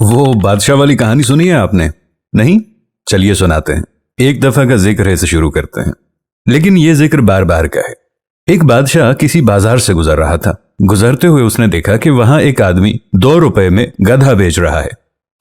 वो बादशाह वाली कहानी सुनी है आपने? नहीं? चलिए सुनाते हैं। एक दफा का जिक्र है, से शुरू करते हैं, लेकिन ये जिक्र बार बार का है। एक बादशाह किसी बाजार से गुजर रहा था। गुजरते हुए उसने देखा कि वहां एक आदमी 2 रुपए में गधा बेच रहा है।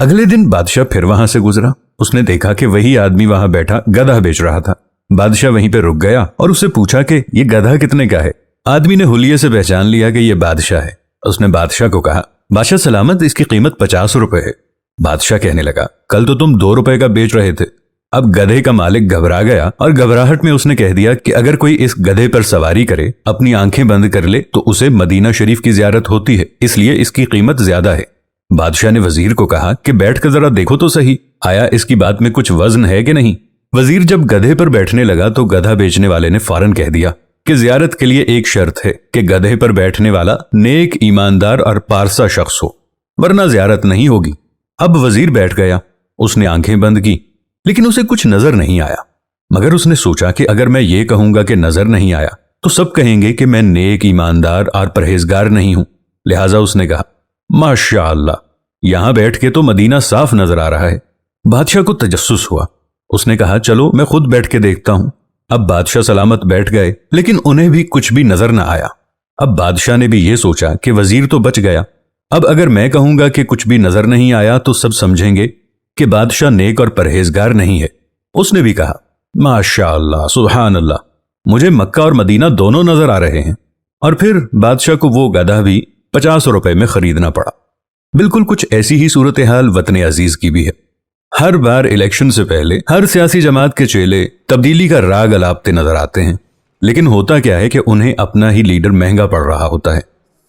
अगले दिन बादशाह फिर वहां से गुजरा। उसने देखा कि वही आदमी वहां बैठा गधा बेच रहा था। बादशाह वहीं पे रुक गया और उससे पूछा कि ये गधा कितने का है। आदमी ने हुलिये से पहचान लिया कि ये बादशाह है। उसने बादशाह को कहा, बादशाह सलामत, इसकी कीमत 50 रुपए है। बादशाह कहने लगा, कल तो तुम 2 रुपए का बेच रहे थे। अब गधे का मालिक घबरा गया और घबराहट में उसने कह दिया कि अगर कोई इस गधे पर सवारी करे, अपनी आंखें बंद कर ले, तो उसे मदीना शरीफ की जियारत होती है, इसलिए इसकी कीमत ज्यादा है। बादशाह ने वजीर को कहा कि बैठ कर जरा देखो तो सही, आया इसकी बात में कुछ वजन है कि नहीं। वजीर जब गधे पर बैठने लगा तो गधा बेचने वाले ने फौरन कह दिया कि जियारत के लिए एक शर्त है कि गधे पर बैठने वाला नेक, ईमानदार और पारसा शख्स हो, वरना जियारत नहीं होगी। अब वजीर बैठ गया। उसने आंखें बंद की, लेकिन उसे कुछ नजर नहीं आया। मगर उसने सोचा कि अगर मैं ये कहूंगा कि नजर नहीं आया तो सब कहेंगे कि मैं नेक, ईमानदार और परहेजगार नहीं हूं। लिहाजा उसने कहा, माशाअल्लाह, यहां बैठ के तो मदीना साफ नजर आ रहा है। बादशाह को तजस्सुस हुआ। उसने कहा, चलो मैं खुद बैठ के देखता हूं। अब बादशाह सलामत बैठ गए, लेकिन उन्हें भी कुछ भी नजर न आया। अब बादशाह ने भी ये सोचा कि वजीर तो बच गया। अब अगर मैं कहूंगा कि कुछ भी नजर नहीं आया तो सब समझेंगे कि बादशाह नेक और परहेजगार नहीं है। उसने भी कहा, माशाअल्लाह, सुभान अल्लाह, मुझे मक्का और मदीना दोनों नजर आ रहे हैं। और फिर बादशाह को वो गधा भी 50 रुपए में खरीदना पड़ा। बिल्कुल कुछ ऐसी ही सूरत हाल वतन अजीज की भी है। हर बार इलेक्शन से पहले हर सियासी जमात के चेले तब्दीली का राग अलापते नजर आते हैं, लेकिन होता क्या है कि उन्हें अपना ही लीडर महंगा पड़ रहा होता है।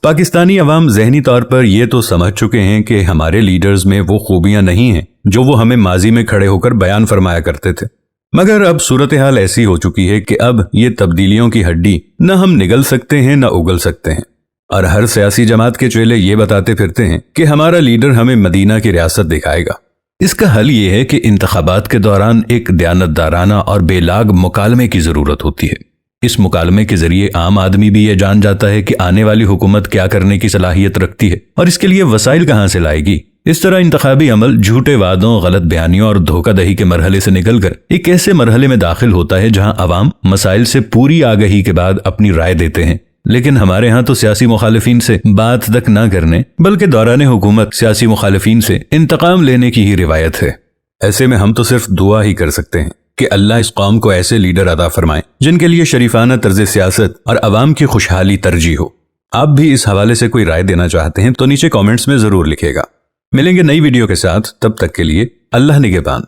पाकिस्तानी अवाम जहनी तौर पर यह तो समझ चुके हैं कि हमारे लीडर्स में वो खूबियां नहीं हैं जो वो हमें माजी में खड़े होकर बयान फरमाया करते थे। मगर अब सूरत हाल ऐसी हो चुकी है कि अब ये तब्दीलियों की हड्डी न हम निगल सकते हैं न उगल सकते हैं। और हर सियासी जमात के चेले ये बताते फिरते हैं कि हमारा लीडर हमें मदीना की रियासत दिखाएगा। इसका हल ये है कि इंतखाबात के दौरान एक दयानतदाराना और बेलाग मुकालमे की जरूरत होती है। इस मुकालमे के जरिए आम आदमी भी ये जान जाता है कि आने वाली हुकूमत क्या करने की सलाहियत रखती है और इसके लिए वसाइल कहां से लाएगी। इस तरह इंतखाबी अमल झूठे वादों, गलत बयानियों और धोखादही के मरहले से निकलकर एक ऐसे मरहले में दाखिल होता है जहां अवाम मसाइल से पूरी आगाही के बाद अपनी राय देते हैं। लेकिन हमारे यहाँ तो सियासी मुखालिफिन से बात तक न करने बल्कि दौरान हुकूमत सियासी मुखालिफिन से इंतकाम लेने की ही रिवायत है। ऐसे में हम तो सिर्फ दुआ ही कर सकते हैं कि अल्लाह इस कौम को ऐसे लीडर अता फरमाए जिनके लिए शरीफाना तर्ज सियासत और अवाम की खुशहाली तरजीह हो। आप भी इस हवाले से कोई राय देना चाहते हैं तो नीचे कमेंट्स में जरूर लिखेगा। मिलेंगे नई वीडियो के साथ, तब तक के लिए अल्लाह निगहबान।